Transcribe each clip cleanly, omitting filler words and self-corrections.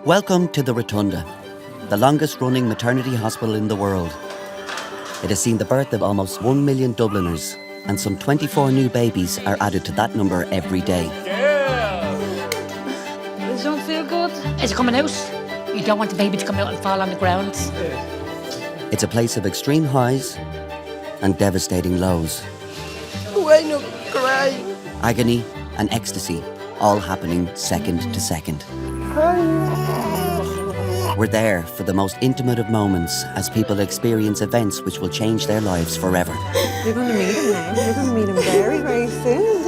Welcome to the Rotunda, the longest-running maternity hospital in the world. It has seen the birth of almost 1 million Dubliners, and some 24 new babies are added to that number every day. This don't feel good. Is it coming out? You don't want the baby to come out and fall on the ground. It's a place of extreme highs and devastating lows. Why not cry? Agony and ecstasy, all happening second to second. We're there for the most intimate of moments as people experience events which will change their lives forever. You're going to meet him now. You're going to meet him very, very soon.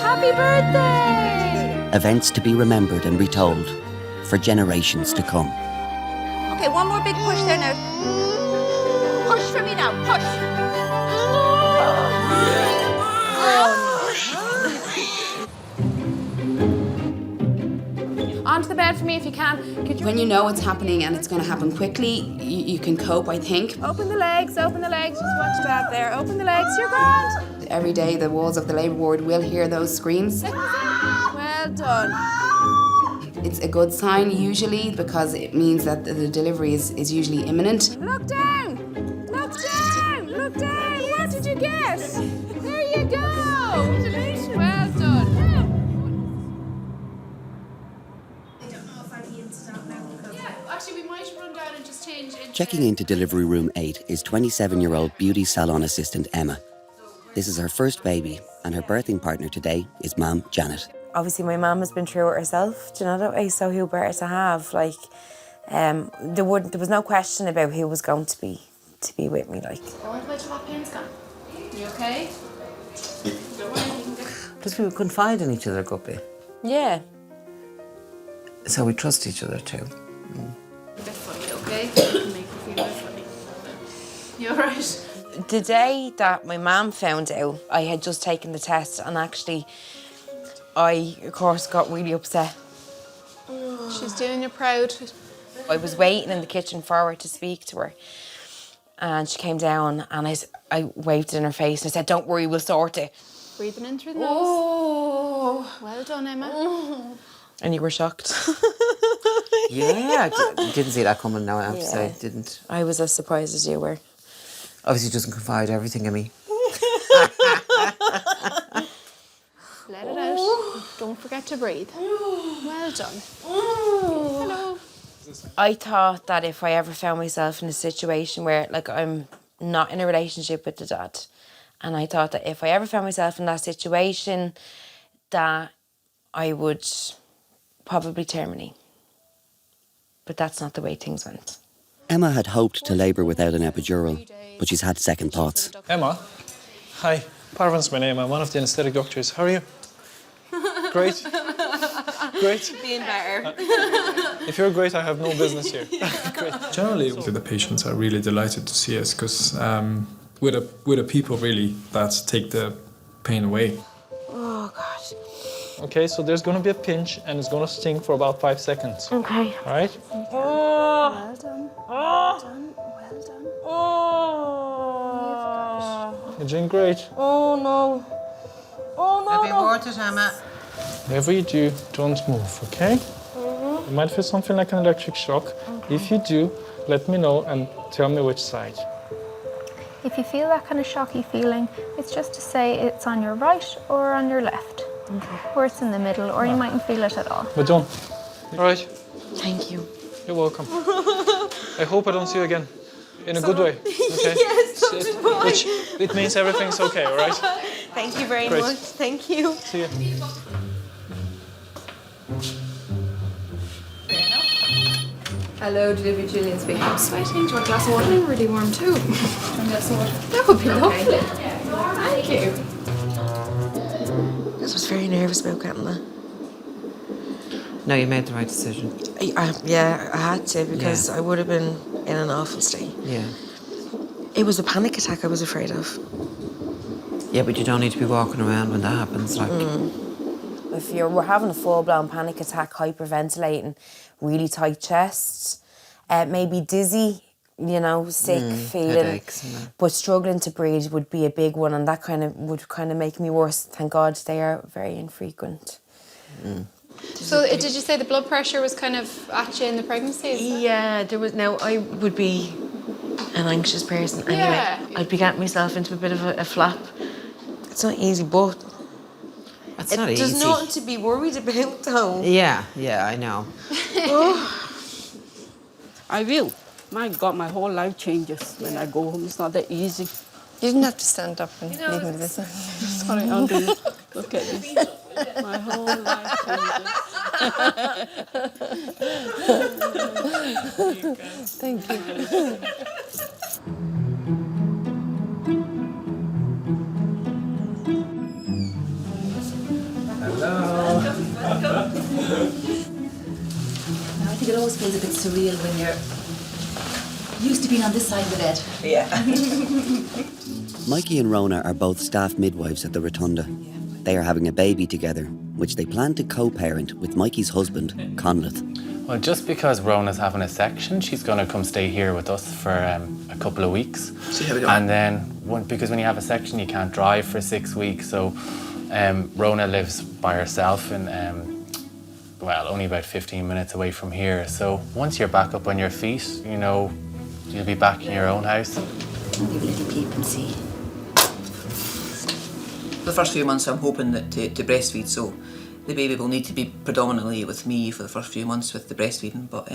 Happy birthday! Events to be remembered and retold for generations to come. Okay, one more big push there now. Push for me now, push. Onto the bed for me if you can. When you know it's happening and it's going to happen quickly, you can cope, I think. Open the legs, just watch that there. Open the legs, you're grand. Every day the walls of the labour ward will hear those screams. Well done. It's a good sign usually because it means that the delivery is usually imminent. Look down, look down, look down. What did you get? There you go. Congratulations. Well done. Actually, we might run down and just change it. Checking into delivery room 8 is 27-year-old beauty salon assistant Emma. This is her first baby, and her birthing partner today is Mum Janet. Obviously, my mum has been through it herself, do you know that way? So who better to have? Like, there was no question about who was going to be with me. Like, What about your pain's gone? You okay? Just we would confide in each other a good bit. yeah. So we trust each other too. A bit funny, okay? It can make you feel a bit funny. You alright? The day that my mum found out, I had just taken the test, and actually, I, of course, got really upset. She's doing you proud. I was waiting in the kitchen for her to speak to her, and she came down, and I waved in her face and I said, "Don't worry, we'll sort it." Breathing in through the nose. Oh. Well done, Emma. And you were shocked. Yeah, I didn't see that coming now, I have to say. Yeah. Didn't. I was as surprised as you were. Obviously doesn't confide everything in me. Let it out. Don't forget to breathe. Well done. Hello. I thought that if I ever found myself in a situation where, like, I'm not in a relationship with the dad, and I thought that if I ever found myself in that situation, that I would probably terminate. But that's not the way things went. Emma had hoped to labour without an epidural, but she's had second thoughts. Emma, hi. Parvin's my name. I'm one of the anaesthetic doctors. How are you? Great. Great. Being better. If you're great, I have no business here. Great. Generally, the patients are really delighted to see us because we're the people really that take the pain away. Oh, God. Okay, so there's going to be a pinch and it's going to sting for about 5 seconds. Okay. All right? Well done. Well done. Well done. Oh. You're doing great. Oh, no. Oh, no, Happy birthday, Emma. Whatever you do, don't move, okay? You might feel something like an electric shock. Okay. If you do, let me know and tell me which side. If you feel that kind of shocky feeling, it's just to say it's on your right or on your left. Okay. Or it's in the middle, or you mightn't feel it at all. We're done. All right. Thank you. You're welcome. I hope I don't see you again. In a good way. Okay? Yes, Which it means everything's okay, all right? Thank you very Great. much. Thank you. See you. Hello, delivery Julian speaking. I'm sweating. Do you want a glass of water? I'm really warm too. Do you want a glass of water? That would be lovely. Thank you. I was very nervous about getting that. No, you made the right decision. Yeah, I had to because I would have been in an awful state. Yeah. It was a panic attack I was afraid of. Yeah, but you don't need to be walking around when that happens. Like, If we're having a full-blown panic attack, hyperventilating, really tight chest, maybe dizzy, you know, sick feeling, headaches and that. but struggling to breathe would be a big one, and that would make me worse. Thank God they are very infrequent. So did you say the blood pressure was kind of at you in the pregnancy? Yeah, there was. Now I would be an anxious person anyway. Yeah. I'd be getting myself into a bit of a flap. It's not easy, but It's not there's easy. nothing to be worried about, though. Yeah, I know. I will. My God, my whole life changes when I go home. It's not that easy. You didn't have to stand up and leave me this. Sorry, Andrew. Look at this. My whole life changes. Thank you. Hello. I think it always feels a bit surreal when you're used to being on this side of the bed. Mikey and Rona are both staff midwives at the Rotunda. They are having a baby together, which they plan to co-parent with Mikey's husband, Conleth. Well, just because Rona's having a section, she's going to come stay here with us for a couple of weeks. See how we go. And then, because when you have a section, you can't drive for 6 weeks. So Rona lives by herself in, only about 15 minutes away from here. So once you're back up on your feet, you know, you'll be back in your own house. I'll give a little peep and see. The first few months I'm hoping that to breastfeed, so the baby will need to be predominantly with me for the first few months with the breastfeeding, but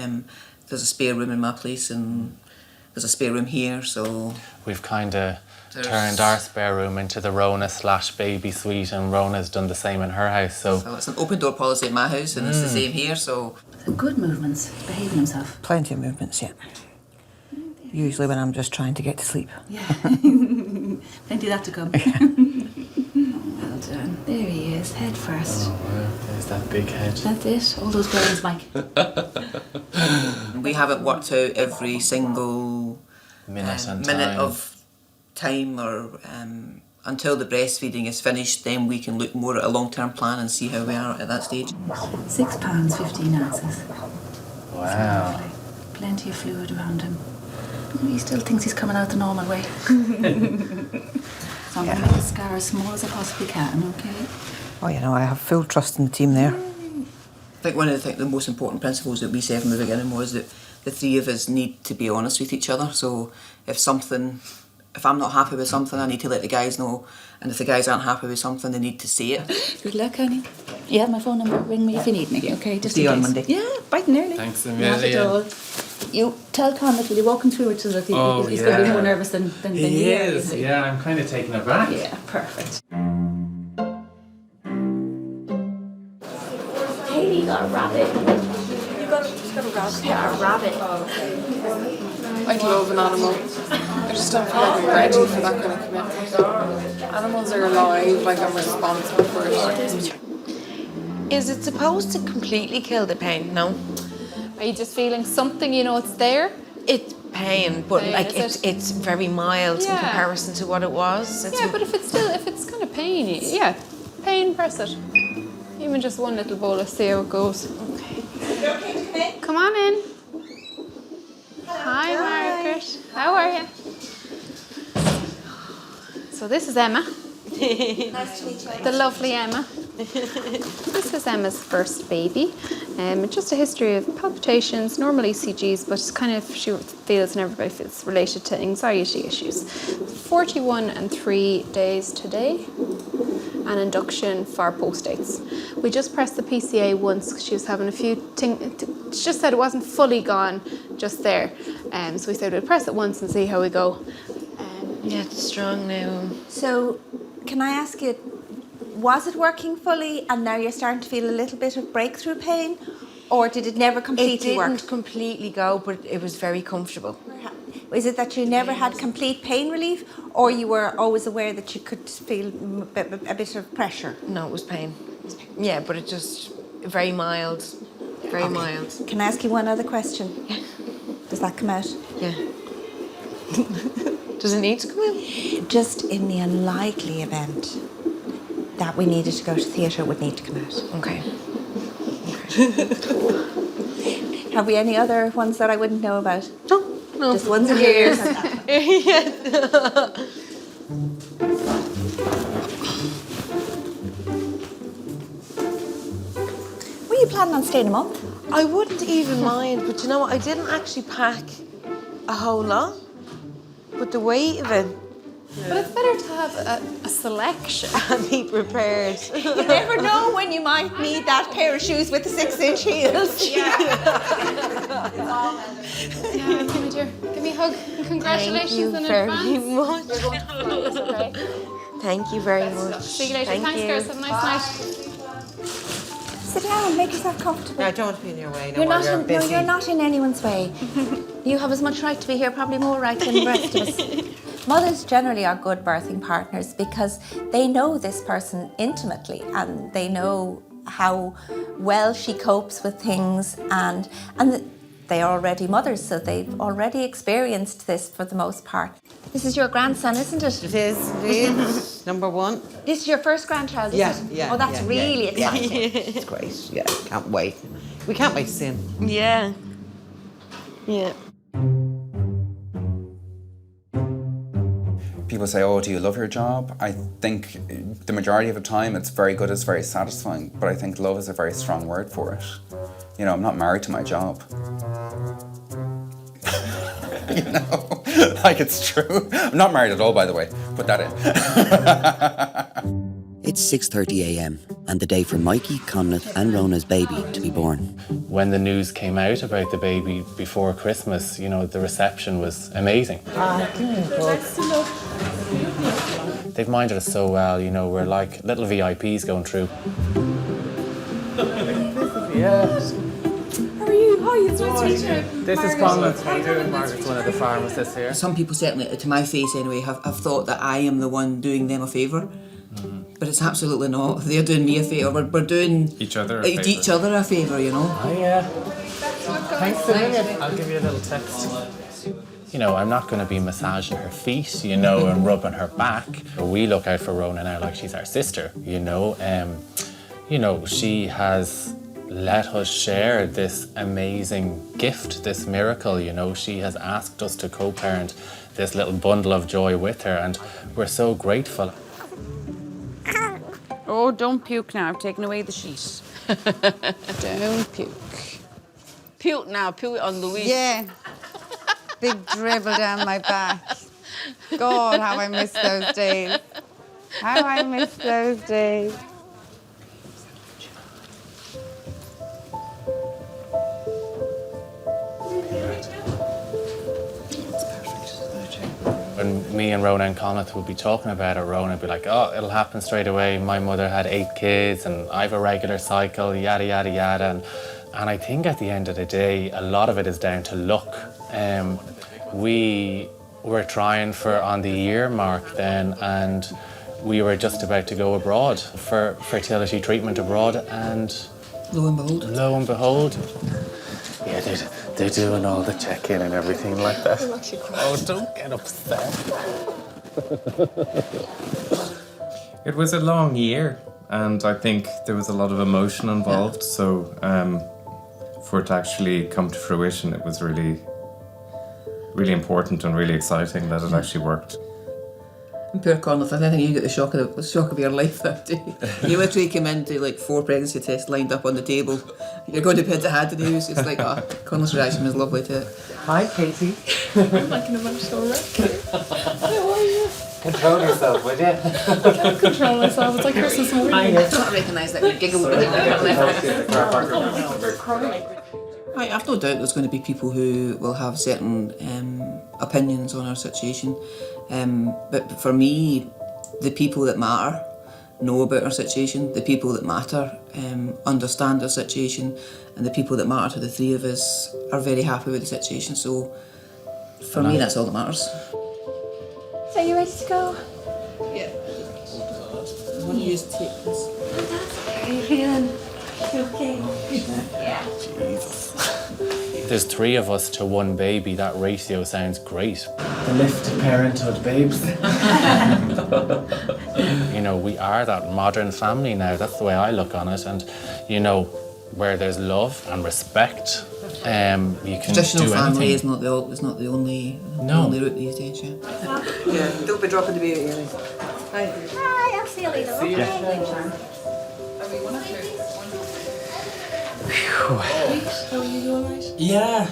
there's a spare room in my place and there's a spare room here, so... We've kind of turned our spare room into the Rona/baby suite, and Rona's done the same in her house, so it's an open door policy in my house and it's the same here, so... Good movements, behaving himself. Plenty of movements, yeah. Usually when I'm just trying to get to sleep. Yeah. Plenty of that to come. Well done. There he is, head first. Oh, wow. There's that big head. That's it. All those brains, Mike. We haven't worked out every single minute of time or until the breastfeeding is finished, then we can look more at a long-term plan and see how we are at that stage. 6 pounds, 15 ounces. Wow. Plenty of fluid around him. He still thinks he's coming out the normal way. So I'm going to make the scar as small as I possibly can, okay? Oh, you know, I have full trust in the team there. I think one of the most important principles that we said from the beginning was that the three of us need to be honest with each other. So if I'm not happy with something, I need to let the guys know. And if the guys aren't happy with something, they need to say it. Good luck, honey. You have my phone number. Ring me if you need me, okay? Just See you in on case. Monday. Yeah, bright and early. Thanks, Not at Amelia. all. You tell Conleth, will you walk him through it so that he's going to be more nervous than He you are, is, you see? yeah, I'm kind of taken aback. Yeah, perfect. Hey, you got a rabbit. You got a rabbit? Yeah, a rabbit. I love an animal. I just don't feel like I'm ready for that kind of commitment. Animals are alive, like I'm responsible for it. Is it supposed to completely kill the pain? No. Are you just feeling something, you know, it's there? It's pain, but Pain, like is it? it's very mild in Yeah. comparison to what it was. It's Yeah, but if it's kind of pain, pain, press it. Even just one little bolus, see how it goes. Okay. Come on in. Hi, Margaret. How are you? So this is Emma. Nice to meet you. The lovely Emma. This is Emma's first baby. Just a history of palpitations, normal ECGs, but she feels and everybody feels related to anxiety issues. 41 and 3 days today, and induction for post-dates. We just pressed the PCA once because she was having a few she just said it wasn't fully gone just there. So we said we'll press it once and see how we go. Yeah, it's strong now. So, can I ask you, was it working fully and now you're starting to feel a little bit of breakthrough pain? Or did it never completely work? It didn't completely go, but it was very comfortable. Is it that you never had complete pain relief, or you were always aware that you could feel a bit of pressure? No, it was pain. Yeah, but it just very mild. Very mild. Can I ask you one other question? Yeah. Does that come out? Yeah. Does it need to come out? Just in the unlikely event that we needed to go to theatre, it would need to come out. Okay. Have we any other ones that I wouldn't know about? No. Just ones in your ears. Were you planning on staying a month? I wouldn't even mind, but you know what? I didn't actually pack a whole lot. But the weight of it. But it's better to have a selection. And be prepared. You never know when you might need that pair of shoes with the 6-inch heels. Yeah, my dear. Give me a hug. And congratulations in advance. Thank you very much. Okay. Thank you very much. See you later. Thank Thanks, you. girls. Have a nice night. Sit down, make yourself comfortable. I don't want to be in your way. You're not in, no, you're not in anyone's way. You have as much right to be here, probably more right than the rest of us. Mothers generally are good birthing partners because they know this person intimately and they know how well she copes with things and they are already mothers, so they've already experienced this for the most part. This is your grandson, isn't it? It is, indeed. Number one. This is your first grandchild, isn't it? Yeah. Oh, that's really exciting. It's great. Yeah, can't wait. We can't wait to see him. Yeah. Yeah. People say, oh, do you love your job? I think the majority of the time it's very good, it's very satisfying, but I think love is a very strong word for it. You know, I'm not married to my job. You know, like it's true. I'm not married at all, by the way. Put that in. It's 6:30 a.m. and the day for Mikey, Conleth and Rona's baby to be born. When the news came out about the baby before Christmas, you know, the reception was amazing. They've minded us so well, you know, we're like little VIPs going through. Yes. How are you? Hi, it's nice to meet you. This is Conleth. How you doing? Margaret's one of the pharmacists here. Some people, certainly to my face anyway, have thought that I am the one doing them a favour. But it's absolutely not. They're doing me a favour. We're doing each other a favour, you know. Oh, yeah. Thanks a million. I'll give you a little text. You know, I'm not going to be massaging her feet, you know, and rubbing her back. We look out for Rona now like she's our sister, you know. You know, she has let us share this amazing gift, this miracle, you know. She has asked us to co-parent this little bundle of joy with her, and we're so grateful. Oh, don't puke now. I've taken away the sheet. Don't puke. Puke now. Puke on Louise. Yeah. Big dribble down my back. God, how I miss those days. How I miss those days. When me and Rona and Conleth would be talking about it, Rona would be like, oh, it'll happen straight away. My mother had 8 kids and I have a regular cycle, yada, yada, yada. And I think at the end of the day, a lot of it is down to luck. We were trying for on the year mark then, and we were just about to go abroad for fertility treatment abroad, and lo and behold, yeah, they're doing all the check-in and everything like that. Oh, don't get upset. It was a long year, and I think there was a lot of emotion involved, so for it to actually come to fruition, it was really, really important and really exciting that it actually worked. And poor Conleth, I think you got the shock of your life that day. You literally came into like 4 pregnancy tests lined up on the table. You're going to bed to had the news. It's like, Conleth's reaction was lovely to it. Hi, Katie. I'm like an emotional wreck. How are you? Control yourself, would you? I can't control myself. It's like Christmas morning. I don't recognise that we giggle with it. I've no doubt there's going to be people who will have certain opinions on our situation. But for me, the people that matter know about our situation, the people that matter understand our situation, and the people that matter to the 3 of us are very happy with the situation. So for me, that's all that matters. So you ready to go? Yeah. I'm going to use tape this. How are you feeling? You okay? Yeah. There's 3 of us to 1 baby. That ratio sounds great. The lift to parenthood, babes. You know, we are that modern family now. That's the way I look on it. And, you know, where there's love and respect, you can Traditional do family anything. is not the only route these days. Yeah, don't be dropping the baby. Hi, I'll see you later. See ya. Okay. How are you? You alright? Yeah.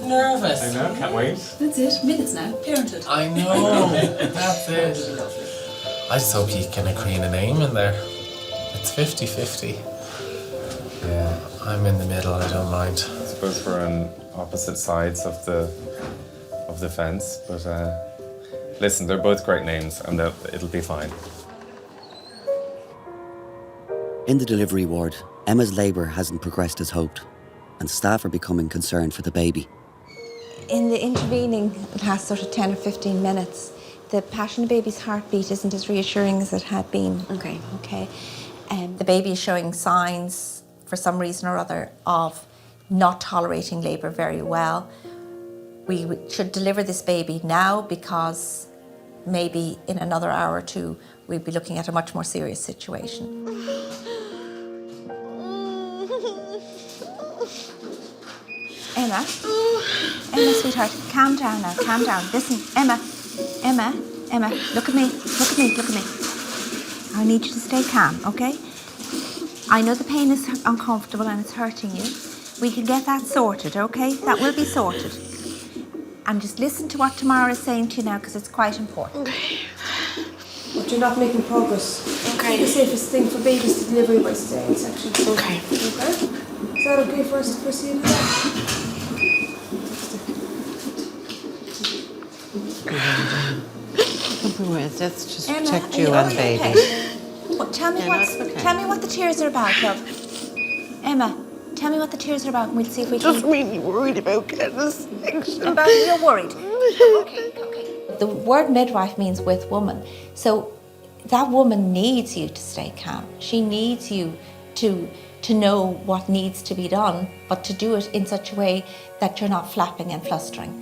Nervous. I know, can't wait. That's it. Minutes now. Parenthood. I know. That's it. I just hope you can agree on a name in there. It's 50-50. Yeah. I'm in the middle, I don't mind. I suppose we're on opposite sides of the fence, but listen, they're both great names, and it'll be fine. In the delivery ward, Emma's labour hasn't progressed as hoped, and staff are becoming concerned for the baby. In the intervening last sort of 10 or 15 minutes, the passion baby's heartbeat isn't as reassuring as it had been. Okay. Okay. The baby is showing signs, for some reason or other, of not tolerating labour very well. We should deliver this baby now because maybe in another hour or two we'd be looking at a much more serious situation. Emma, sweetheart, calm down now, calm down. Listen, Emma, look at me. I need you to stay calm, okay? I know the pain is uncomfortable and it's hurting you. We can get that sorted, okay? That will be sorted. And just listen to what Tamara is saying to you now because it's quite important. Okay. But you're not making progress. Okay. The safest thing for babies to deliver by cesarean section. Okay. Okay? Is that okay for us to proceed with that? Let's just Emma, protect are you and okay? baby. Well, tell me what the tears are about, love. Emma, tell me what the tears are about and we'll see if we can... Just really worried about getting a section. You're worried? Okay. The word midwife means with woman. So that woman needs you to stay calm. She needs you to know what needs to be done, but to do it in such a way that you're not flapping and flustering.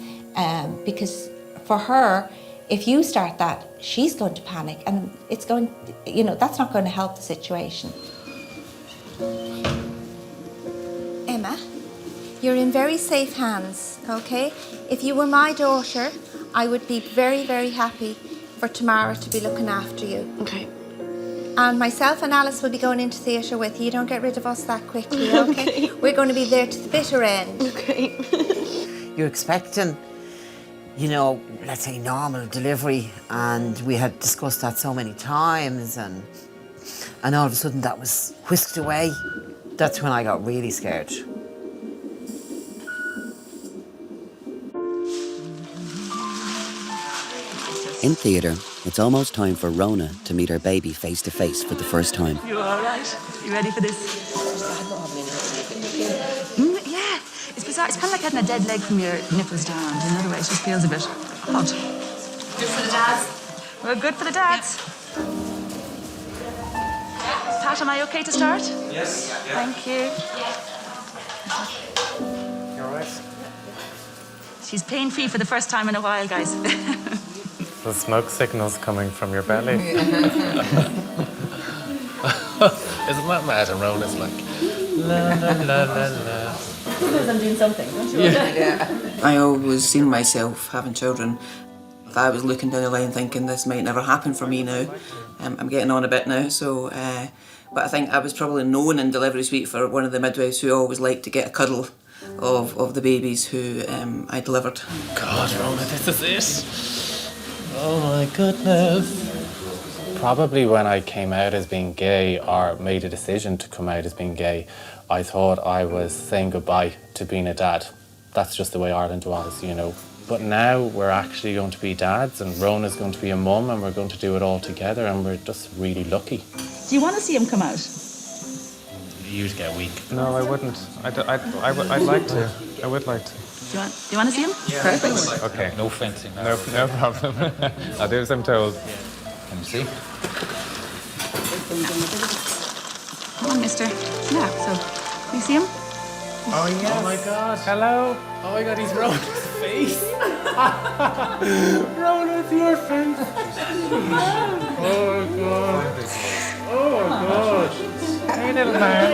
Because for her, if you start that, she's going to panic and it's going, that's not going to help the situation. Emma, you're in very safe hands, okay? If you were my daughter, I would be very, very happy for Tamara to be looking after you. Okay. And myself and Alice will be going into theatre with you. Don't get rid of us that quickly, okay? We're going to be there to the bitter end. Okay. You're expecting, let's say normal delivery, and we had discussed that so many times, and all of a sudden that was whisked away. That's when I got really scared. In theatre, it's almost time for Rona to meet her baby face to face for the first time. You all right? You ready for this? Yeah. It's bizarre. It's kind of like having a dead leg from your nipples down. In other ways, it just feels a bit odd. Good for the dads? Well, good for the dads. Pat, am I okay to start? Yes. Thank you. You all right? She's pain-free for the first time in a while, guys. The smoke signal's coming from your belly. Isn't that mad? And Rona's like, la la la la la. I'm doing something, don't you? Yeah. I always seen myself having children. I was looking down the line thinking this might never happen for me now. I'm getting on a bit now, so... but I think I was probably known in delivery suite for one of the midwives who always liked to get a cuddle of the babies who I delivered. God, Rona, this is it. Oh my goodness. Probably when I came out as being gay or made a decision to come out as being gay, I thought I was saying goodbye to being a dad. That's just the way Ireland was, But now we're actually going to be dads and Rona's going to be a mum and we're going to do it all together and we're just really lucky. Do you want to see him come out? You'd get weak. No, I wouldn't. I'd like to. I would like to. Do you want to see him? Yeah. Perfect. Okay. No fencing. No problem. I'll do as I'm told. Can you see? Come on, mister. Yeah, so, can you see him? Oh, yes. Oh, my God. Hello. Oh, my God, he's Rona's face. Rona's your face. Oh, God. Oh, God. Hey, little man.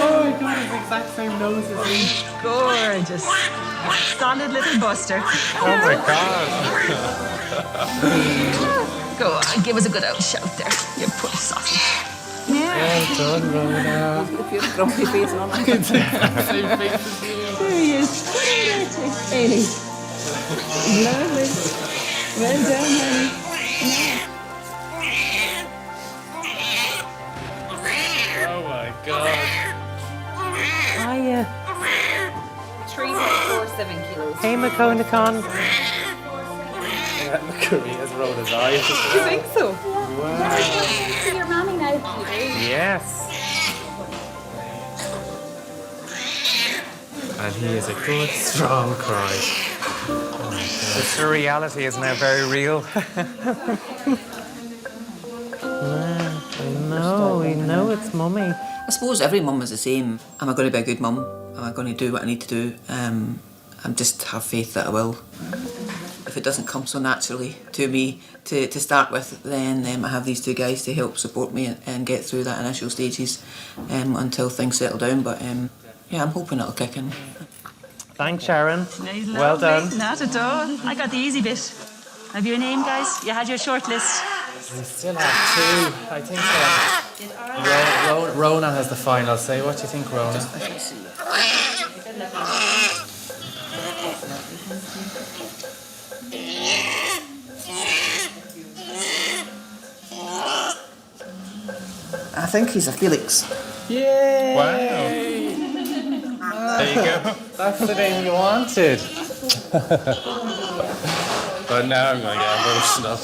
Oh, my God, his exact same nose as me. Gorgeous. Solid little buster. Oh, my God. Go on, give us a good old shout there. You poor sausage. Well done, Rona. If you have grumpy face on. Same face as you. There he is. Ailey. Lovely. Well done, honey. Oh my God. Hiya. 3.47 kilos. Hey, McConacon. Marie has Rona's eyes. You think so? Wow. See your mommy now. Yes. And he is a good, strong cry. The surreality is now very real. I know it's mummy. I suppose every mum is the same. Am I going to be a good mum? Am I going to do what I need to do? I just have faith that I will. If it doesn't come so naturally to me to start with, then I have these two guys to help support me and get through that initial stages until things settle down. But yeah, I'm hoping it'll kick in. Thanks, Sharon. Nice, Well lovely. done. Not at all. I got the easy bit. Have you a name, guys? You had your short list. We still have two. I think Rona has the final say. What do you think, Rona? I think he's a Felix. Yay! Wow. There you go. That's the name you wanted. But now I'm going to get emotional.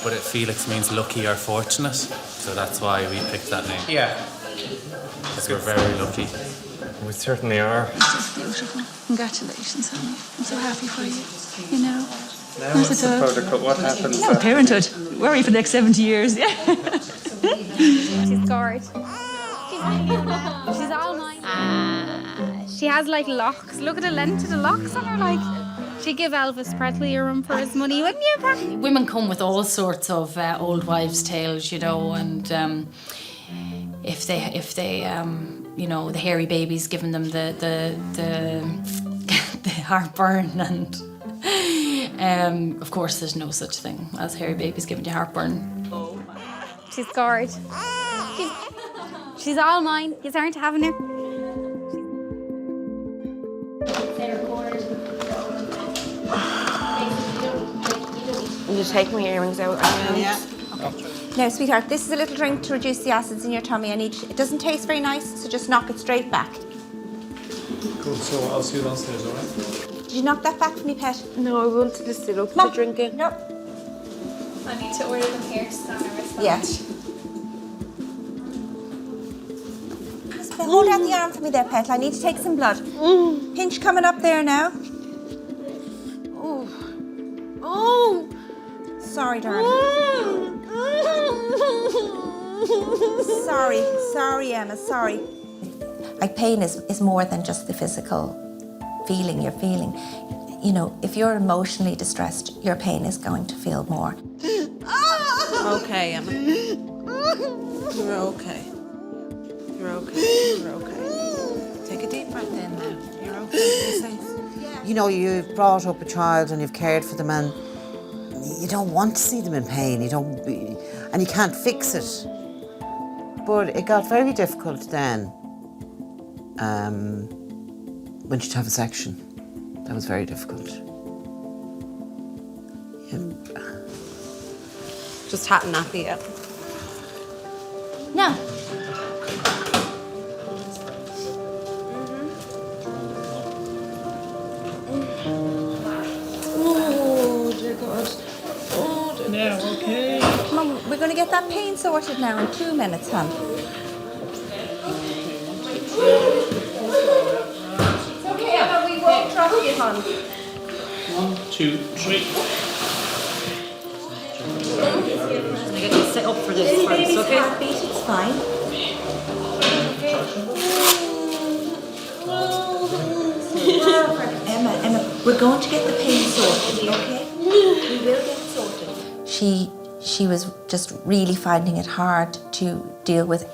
But Felix means lucky or fortunate, so that's why we picked that name. Yeah. Because we're very lucky. We certainly are. It's just beautiful. Congratulations, honey. I'm so happy for you. You know. Now what's the protocol? What happens? No, parenthood. Worry for the next 70 years. Yeah. She's scored. She's all mine. She has like locks. Look at the length of the locks on her. Like, she'd give Elvis Presley a run for his money, wouldn't you, Pat? Women come with all sorts of old wives' tales, you know, and if they you know, the hairy baby's giving them the heartburn, and of course there's no such thing as hairy babies giving you heartburn. She's scored. She's all mine. You aren't having her. Will you take my earrings out? Yeah. Now, sweetheart, this is a little drink to reduce the acids in your tummy. It doesn't taste very nice, so just knock it straight back. Cool, so I'll see you downstairs, alright? Did you knock that back for me, pet? No, I wanted to sit up No. to drink it. No. I need to order them here to stand her Yeah. Hold out the arm for me there, pet. I need to take some blood. Pinch coming up there now. Oh. Oh. Sorry, darling. Sorry, Emma, sorry. Like, pain is more than just the physical feeling you're feeling. You know, if you're emotionally distressed, your pain is going to feel more. Okay, Emma. You're okay. You're okay. You're okay. Take a deep breath in now. You're okay. You're safe. You know, you've brought up a child and you've cared for them, and you don't want to see them in pain. And you can't fix it. But it got very difficult then when she'd have a section. That was very difficult. Yeah. Just hat and nappy yet. No. Oh, dear God. Oh, dear Now, okay. Mum, we're going to get that pain sorted now in 2 minutes, hon. It's okay, Emma, we won't drop you, hon. 1, 2, 3. I'm gonna get you set up for this Little first, baby's okay? heartbeat, it's fine. Emma, we're going to get the pain sorted, okay? We will get it sorted. She was just really finding it hard to deal with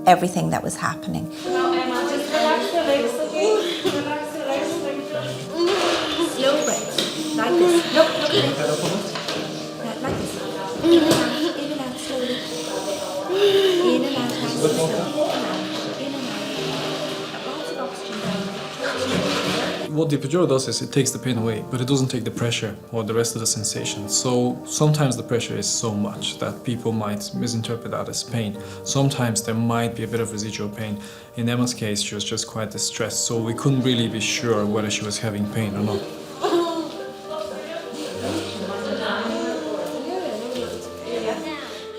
everything that was happening. No, Emma, just relax your legs, okay? Relax your legs. Slow breaths, like this. Look, the epidural does is it takes the pain away, but it doesn't take the pressure or the rest of the sensation. So sometimes the pressure is so much that people might misinterpret that as pain. Sometimes there might be a bit of residual pain. In Emma's case, she was just quite distressed, so we couldn't really be sure whether she was having pain or not.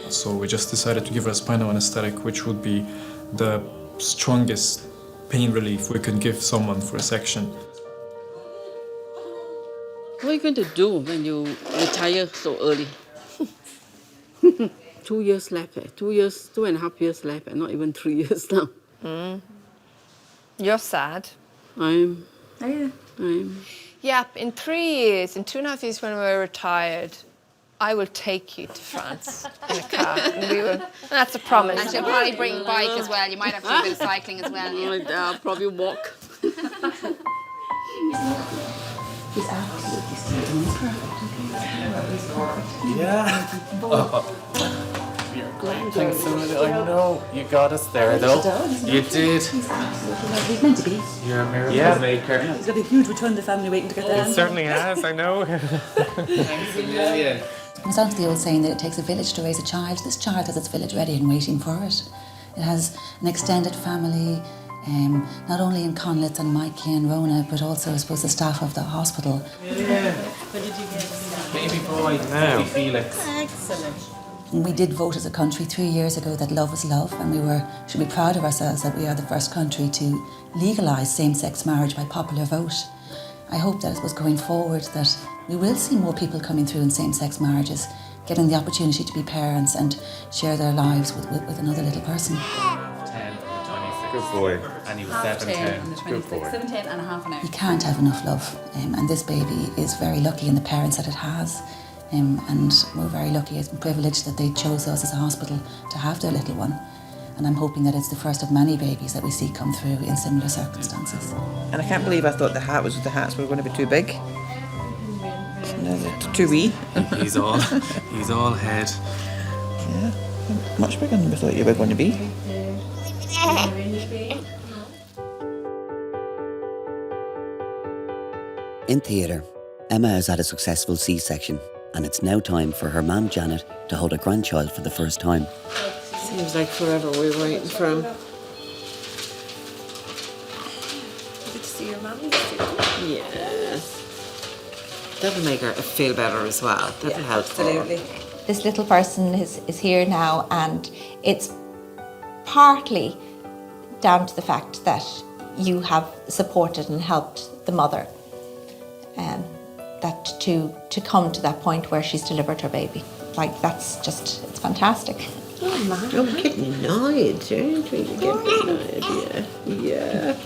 So we just decided to give her a spinal anesthetic, which would be the strongest pain relief we could give someone for a section. What are you going to do when you retire so early? 2 years left, 2.5 years left, and not even 3 years now. You're sad. Are you? Yep, in 3 years, in 2.5 years when we're retired, I will take you to France in a car. And that's a promise. And she'll probably bring a bike as well. You might have to do a bit of cycling as well. Yeah. I'll probably walk. Yeah. Thanks so much. I know you got us there, though. You did. He's meant to be. You're a miracle maker. He's got a huge Rotunda family waiting to get there. It certainly has. I know. Thanks a million. It's not the old saying that it takes a village to raise a child. This child has its village ready and waiting for it. It has an extended family, not only in Conlitz and Mikey and Rona, but also, I suppose, the staff of the hospital. Yeah. Baby boy now. Felix. Excellent. We did vote as a country 3 years ago that love is love, and we should be proud of ourselves that we are the first country to legalise same-sex marriage by popular vote. I hope that, as going forward, that we will see more people coming through in same-sex marriages, getting the opportunity to be parents and share their lives with another little person. 10, 26. Good boy. And he was 7, 10. Good boy. 7, 10 and a half an hour. You can't have enough love, and this baby is very lucky in the parents that it has. And we're very lucky and privileged that they chose us as a hospital to have their little one. And I'm hoping that it's the first of many babies that we see come through in similar circumstances. And I can't believe I thought the hearts were going to be too big. No, they're too wee. He's all head. Yeah, much bigger than we thought you were going to be. In theatre, Emma has had a successful C-section, and it's now time for her mum Janet to hold a grandchild for the first time. Seems like forever we were waiting for him. Good to see your mummy. Yes. That'll make her feel better as well. That'll help. Absolutely. This little person is here now, and it's partly down to the fact that you have supported and helped the mother. That to come to that point where she's delivered her baby. Like, that's just, it's fantastic. Oh, man, I'm getting annoyed, aren't we? You're getting annoyed, yeah.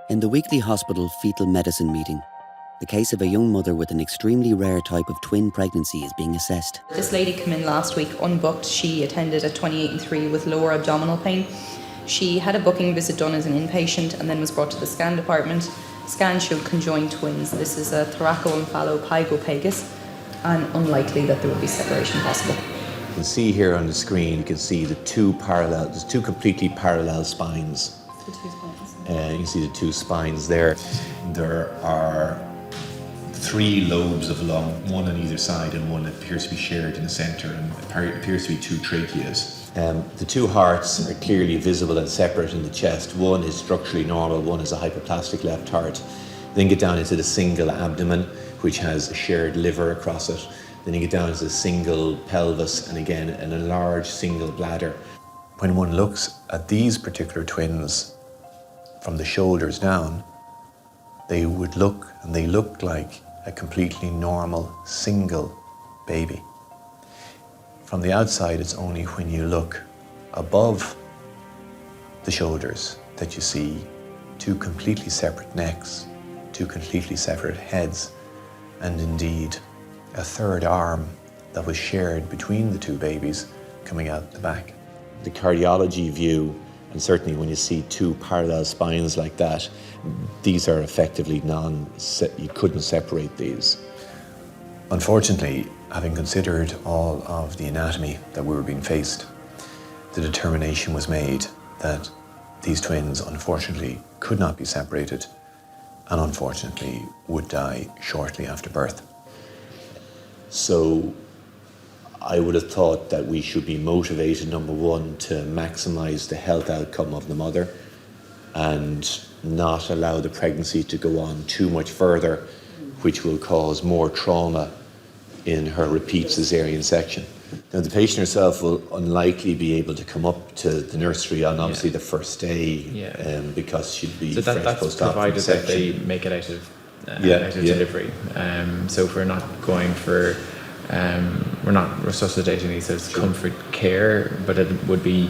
In the weekly hospital fetal medicine meeting, the case of a young mother with an extremely rare type of twin pregnancy is being assessed. This lady came in last week unbooked. She attended at 28 and 3 with lower abdominal pain. She had a booking visit done as an inpatient and then was brought to the scan department. Scan showed conjoined twins. This is a thoracoemphalopygopagus, and unlikely that there would be separation possible. You can see here on the screen, you can see there's two completely parallel spines. The 2 spines. You can see the 2 spines there. There are 3 lobes of lung, one on either side, and one appears to be shared in the centre, and appears to be 2 tracheas. The 2 hearts are clearly visible and separate in the chest. One is structurally normal, one is a hypoplastic left heart. Then get down into the single abdomen, which has a shared liver across it. Then you get down into the single pelvis, and again, an enlarged single bladder. When one looks at these particular twins from the shoulders down, they look like a completely normal single baby. From the outside, it's only when you look above the shoulders that you see 2 completely separate necks, 2 completely separate heads, and indeed a 3rd arm that was shared between the 2 babies coming out the back. The cardiology view, and certainly when you see 2 parallel spines like that, these are effectively you couldn't separate these. Unfortunately, having considered all of the anatomy that we were being faced, the determination was made that these twins unfortunately could not be separated and unfortunately would die shortly after birth. So I would have thought that we should be motivated, number one, to maximise the health outcome of the mother and not allow the pregnancy to go on too much further, which will cause more trauma in her repeat caesarean section. Now, the patient herself will unlikely be able to come up to the nursery on obviously the first day because she'll be so fresh that's post-op provided that they section. make it out of delivery. So if we're not going for, we're not resuscitating these as comfort care, but it would be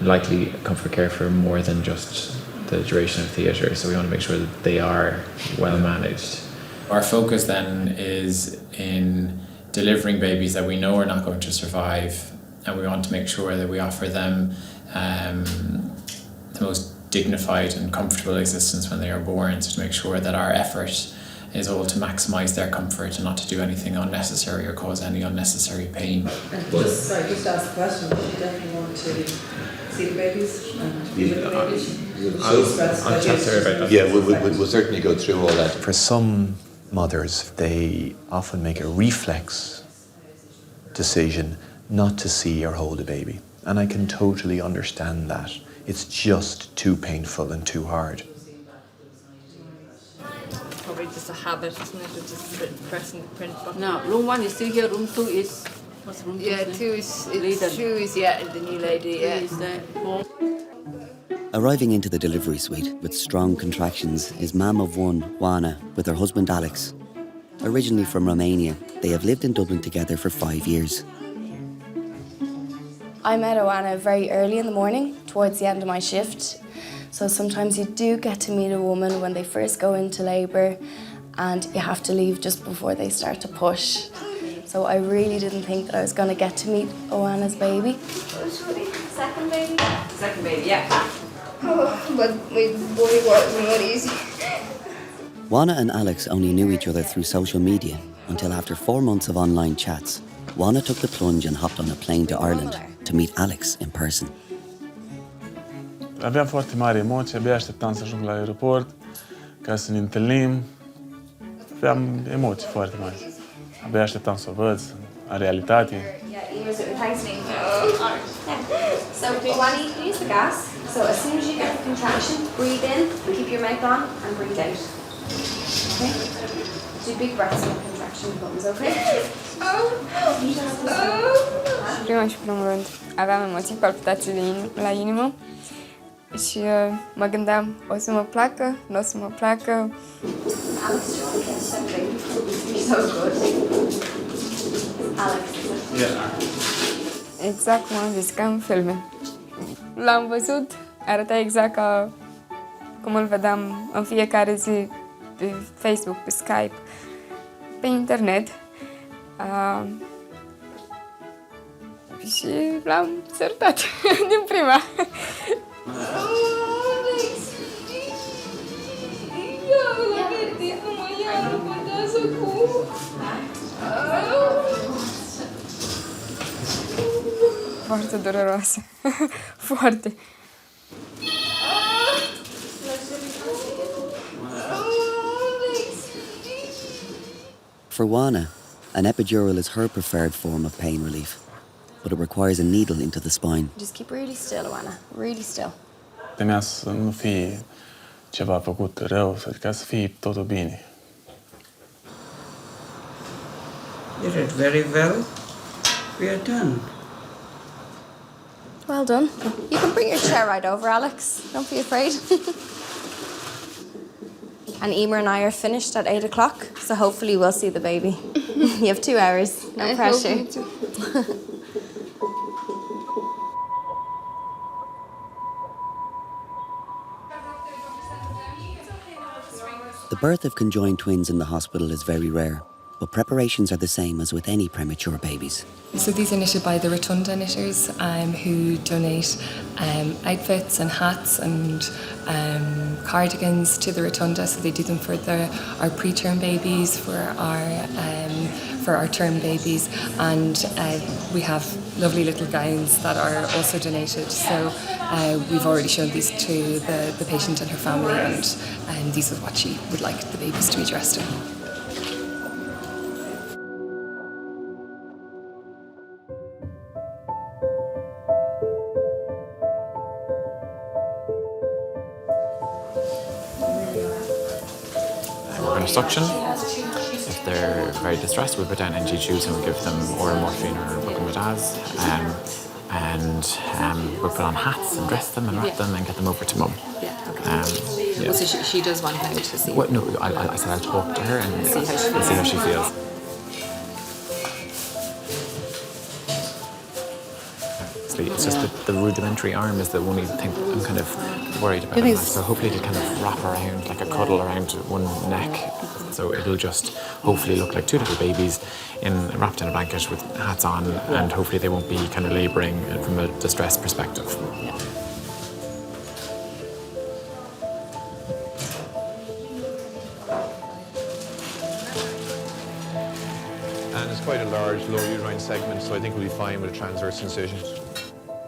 likely comfort care for more than just the duration of theatre. So we want to make sure that they are well managed. Our focus then is in delivering babies that we know are not going to survive, and we want to make sure that we offer them the most dignified and comfortable existence when they are born, so to make sure that our effort is all to maximise their comfort and not to do anything unnecessary or cause any unnecessary pain. Just ask the question, do you definitely want to see the babies and be with the babies? I'll chat to her about that. Yeah, we'll certainly go through all that. For some mothers, they often make a reflex decision not to see or hold a baby. And I can totally understand that. It's just too painful and too hard. Probably just a habit, isn't it? Of just pressing the print button. No, room 1 is still here, room 2 is... What's room 2? Yeah, 2 is the new lady, yeah. Arriving into the delivery suite with strong contractions is mum of one, Juana, with her husband Alex. Originally from Romania, they have lived in Dublin together for 5 years. I met Oana very early in the morning, towards the end of my shift. So sometimes you do get to meet a woman when they first go into labour, and you have to leave just before they start to push. So I really didn't think that I was going to get to meet Oana's baby. Second baby? Second baby, yeah. Oh, but my boy was not easy. Juana and Alex only knew each other through social media until after 4 months of online chats, Juana took the plunge and hopped on a plane to Ireland to meet Alex in person. Aveam foarte mari emoții, abia așteptam să ajung la aeroport ca să ne întâlnim. Aveam emoții foarte mari. Abia așteptam să o văd în realitate. So, Wani, use the gas. So, as soon as you get the contraction, breathe in, keep your mouth on, and breathe out. Okay? Do big breaths in the contraction comes, okay? Prima și primul rând, aveam emoții, palpitații la inimă și mă gândeam, o să mă placă, nu o să mă placă. Alex, do you want to get something? You're so good. Alex. Exact cum am văzut ca în filme. L-am văzut, arăta exact ca cum îl vedeam în fiecare zi pe Facebook, pe Skype, pe internet. Și l-am sărutat din prima. Foarte dureroasă. Foarte. For Juana, an epidural is her preferred form of pain relief, but it requires a needle into the spine. Just keep really still, Oana. Really still. Temea să nu fie ceva făcut rău, ca să fie totul bine. You did very well. We are done. Well done. You can bring your chair right over, Alex. Don't be afraid. And Emer and I are finished at 8 o'clock, so hopefully we'll see the baby. You have 2 hours, no pressure. The birth of conjoined twins in the hospital is very rare, but preparations are the same as with any premature babies. So these are knitted by the Rotunda knitters who donate outfits and hats and cardigans to the Rotunda. So they do them for our preterm babies, for our term babies, and we have lovely little gowns that are also donated. So we've already shown these to the patient and her family, and these is what she would like the babies to be dressed in. We're going to suction. If they're very distressed, we put down NG tubes and we give them oral morphine or bucomidaz. And we put on hats and dress them and wrap them and get them over to mum. Yeah, okay. Well, so she does want out to see. Well, no, I said I'll talk to her and see how she feels. It's just the rudimentary arm is the only thing I'm kind of worried about. So hopefully it'll kind of wrap around, like a cuddle around one neck. So it'll just hopefully look like two little babies wrapped in a blanket with hats on, and hopefully they won't be kind of labouring from a distress perspective. Yeah. And it's quite a large lower uterine segment, so I think we'll be fine with a transverse incision.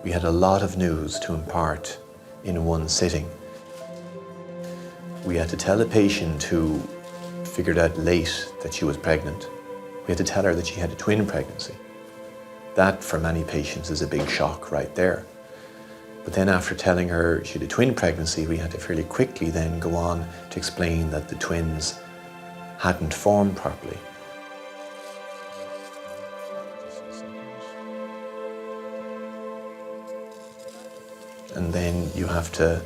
We had a lot of news to impart in one sitting. We had to tell a patient who figured out late that she was pregnant. We had to tell her that she had a twin pregnancy. That, for many patients, is a big shock right there. But then after telling her she had a twin pregnancy, we had to fairly quickly then go on to explain that the twins hadn't formed properly. And then you have to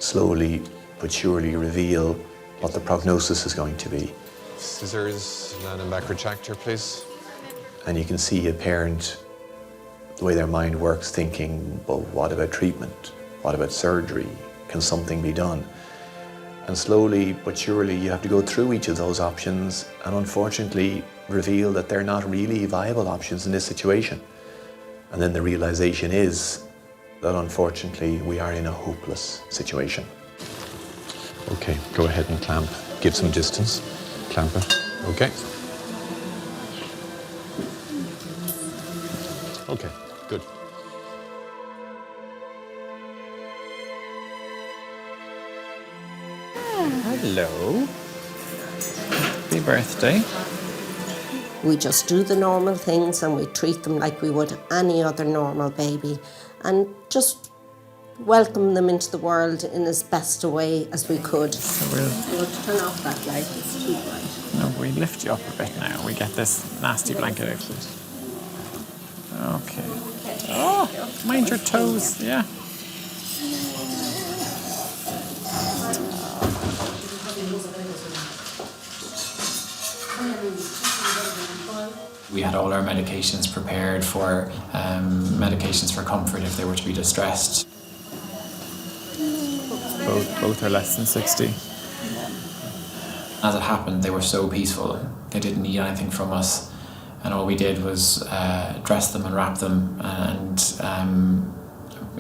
slowly but surely reveal what the prognosis is going to be. Scissors, land and back retractor, please. And you can see a parent, the way their mind works, thinking, well, what about treatment? What about surgery? Can something be done? And slowly but surely you have to go through each of those options and unfortunately reveal that they're not really viable options in this situation. And then the realization is that unfortunately we are in a hopeless situation. Okay, go ahead and clamp. Give some distance. Clamp it. Okay. Okay, good. Hello. Happy birthday. We just do the normal things and we treat them like we would any other normal baby and just welcome them into the world in as best a way as we could. So we'll turn off that light, it's too bright. No, we lift you up a bit now. We get this nasty blanket out. Okay. Oh, mind your toes, yeah. We had all our medications prepared for medications for comfort if they were to be distressed. Both are less than 60. As it happened, they were so peaceful. They didn't need anything from us, and all we did was dress them and wrap them and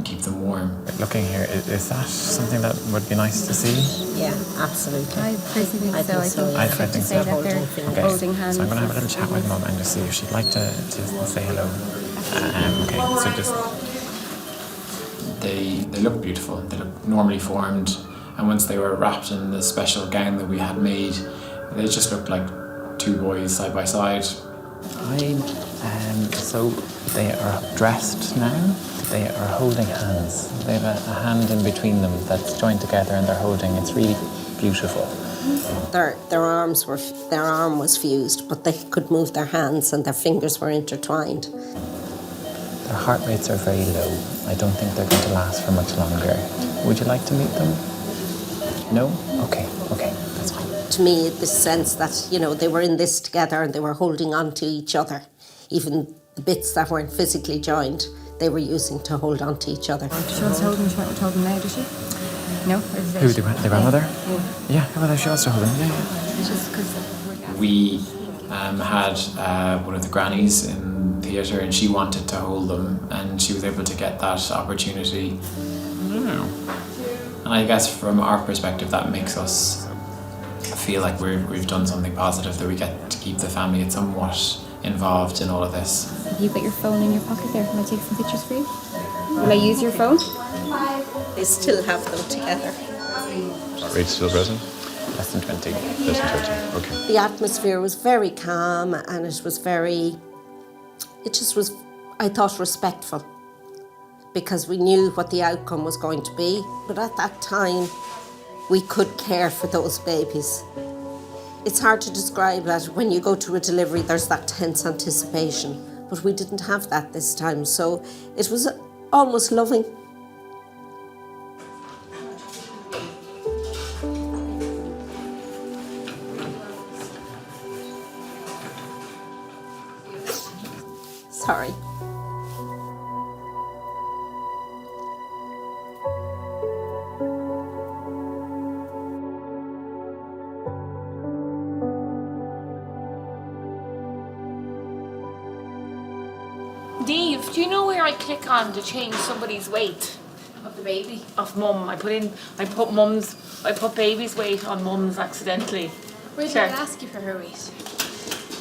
keep them warm. Looking here, is that something that would be nice to see? Yeah, absolutely. I personally think so. I think so. they're holding hands. So I'm going to have a little chat with Mum and just see if she'd like to say hello. Okay, so just... They look beautiful. They look normally formed, and once they were wrapped in the special gown that we had made, they just looked like two boys side by side. So they are dressed now. They are holding hands. They have a hand in between them that's joined together and they're holding. It's really beautiful. Their arm was fused, but they could move their hands and their fingers were intertwined. Their heart rates are very low. I don't think they're going to last for much longer. Would you like to meet them? No? Okay, that's fine. To me, the sense that, they were in this together and they were holding on to each other. Even the bits that weren't physically joined, they were using to hold on to each other. She wants to hold them now, does she? No? Who, the grandmother? Yeah, well, she wants to hold them. Yeah. It's just because we had one of the grannies in theatre, and she wanted to hold them, and she was able to get that opportunity. I don't know. And I guess from our perspective, that makes us feel like we've done something positive, that we get to keep the family somewhat involved in all of this. You put your phone in your pocket there. Can I take some pictures for you? Will I use your phone? They still have them together. Heart rate still present? Less than 20. Less than 20, okay. The atmosphere was very calm, and it just was, I thought, respectful, because we knew what the outcome was going to be. But at that time, we could care for those babies. It's hard to describe that. When you go to a delivery, there's that tense anticipation, but we didn't have that this time, so it was almost loving. Sorry. Dave, do you know where I click on to change somebody's weight of the baby? Of mum. I put baby's weight on mum's accidentally. Where did I ask you for her weight?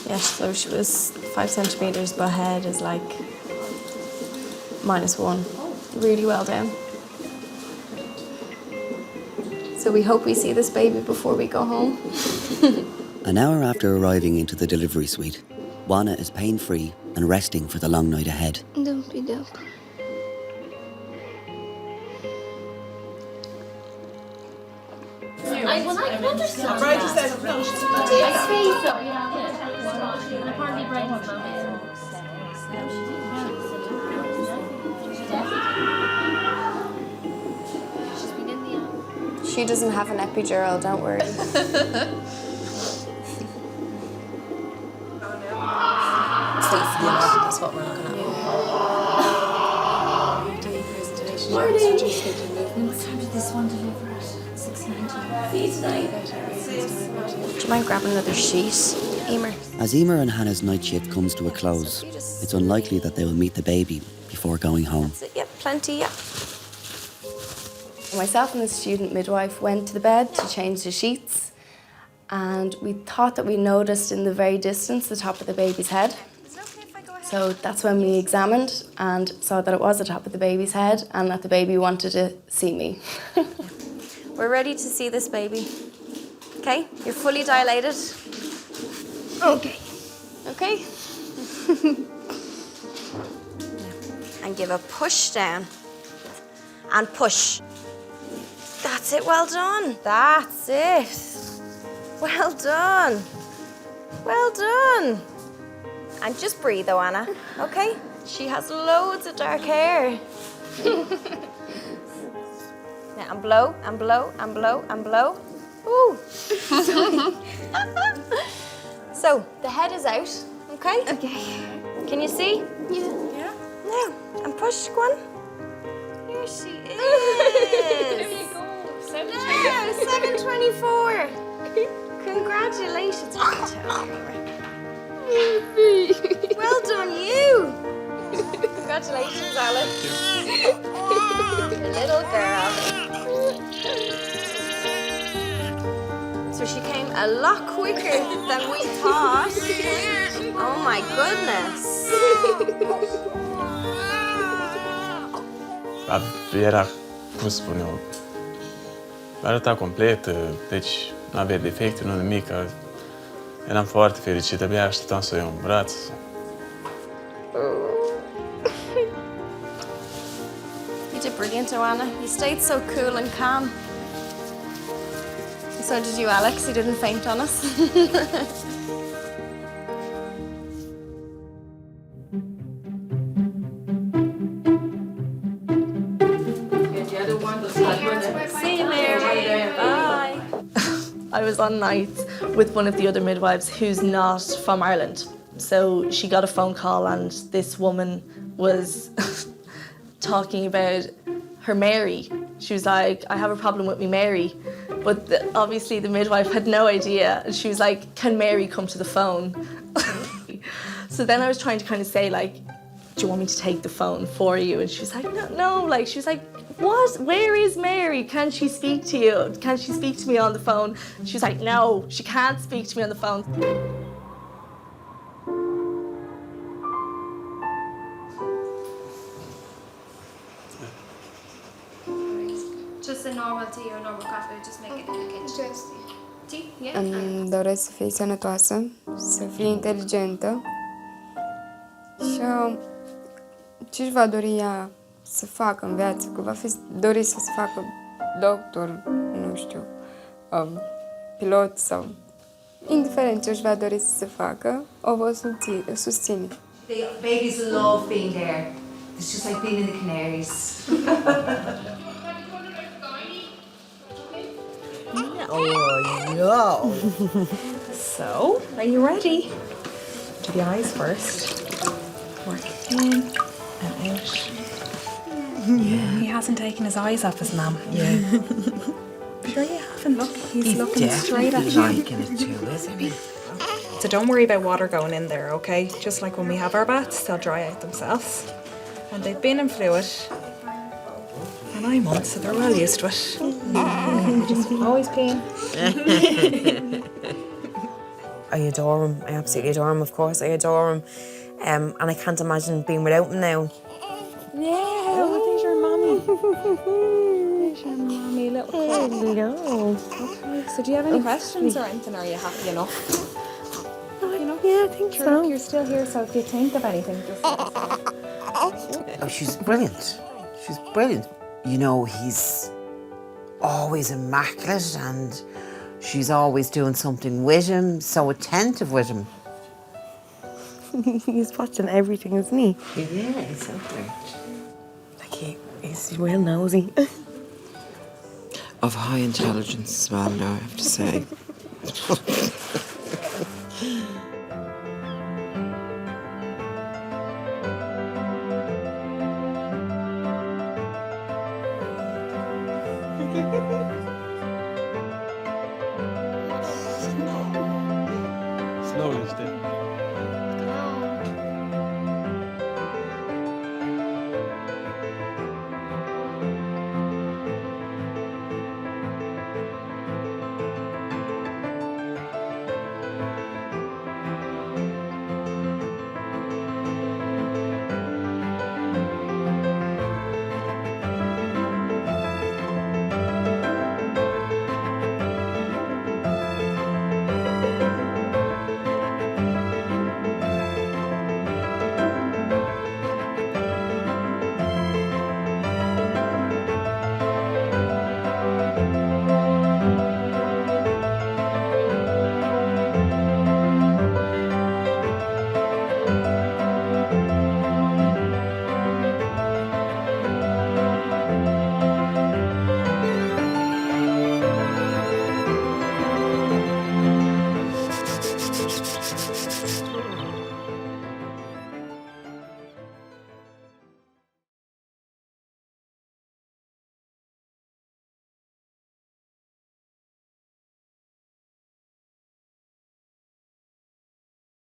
Yes, so she was 5 centimetres, but head is like -1. Really well down. So we hope we see this baby before we go home. An hour after arriving into the delivery suite, Juana is pain-free and resting for the long night ahead. Dumpy dump. I can understand. Brian just said no. She doesn't have an epidural, don't worry. That's what we're looking at. Morning. What time did this one deliver at? 6:90. Do you mind grabbing another sheet, Emer? As Emer and Hannah's night shift comes to a close, it's unlikely that they will meet the baby before going home. Yep, plenty, yeah. Myself and the student midwife went to the bed to change the sheets, and we thought that we noticed in the very distance the top of the baby's head. So that's when we examined and saw that it was the top of the baby's head and that the baby wanted to see me. We're ready to see this baby. Okay, you're fully dilated. Okay. Okay? And give a push down. And push. That's it, well done. That's it. Well done. Well done. And just breathe, though, Anna, okay? She has loads of dark hair. Now, and blow, and blow, and blow, and blow. Ooh. So, the head is out, okay? Okay. Can you see? Yeah. Yeah. Now, and push, go on. Here she is. There you go. 724. Congratulations. Well done, you. Congratulations, Alex. Your little girl. So she came a lot quicker than we thought. Oh my goodness. Era, cum spun eu, arăta complet, deci nu avea defecte, nu nimic. Eram foarte fericit, abia așteptam să o iau în braț. You did brilliant, Joanna. You stayed so cool and calm. So did you, Alex. You didn't faint on us. See you, Mary. Bye. I was on nights with one of the other midwives who's not from Ireland. So she got a phone call and this woman was talking about her Mary. She was like, I have a problem with me Mary. But obviously the midwife had no idea. And she was like, can Mary come to the phone? So then I was trying to kind of say like, do you want me to take the phone for you? And she was like, no. Like, she was like, what? Where is Mary? Can she speak to you? Can she speak to me on the phone? She was like, no, she can't speak to me on the phone. Just a normal tea or normal coffee, just make it in the kitchen. Just tea? Yeah. Îmi doresc să fie sănătoasă, să fie inteligentă și ce își va dori ea să facă în viață, că va fi dorit să se facă doctor, nu știu, pilot sau indiferent ce își va dori să se facă, o voi susține. The babies love being there. It's just like being in the Canaries. Oh, no. So, are you ready? Do the eyes first. Work in and out. Yeah. He hasn't taken his eyes off his mum. Yeah. Sure you haven't. Look, he's looking straight at you. Liking it too, isn't he? So don't worry about water going in there, okay? Just like when we have our baths, they'll dry out themselves. And they've been in fluid for 9 months, so they're well used to it. Just always peeing. I adore him. I absolutely adore him, of course. I adore him. And I can't imagine being without him now. Yeah, oh, there's your mommy. There's your mommy, little cuddly. Okay, so do you have any questions or anything? Are you happy enough? Yeah, I think so. You're still here, so if you think of anything, just let us know. Oh, she's brilliant. She's brilliant. You know, he's always immaculate and she's always doing something with him, so attentive with him. He's watching everything, isn't he? Yeah, exactly. Like he's real nosy. Of high intelligence as well, now, I have to say. Slowly, step.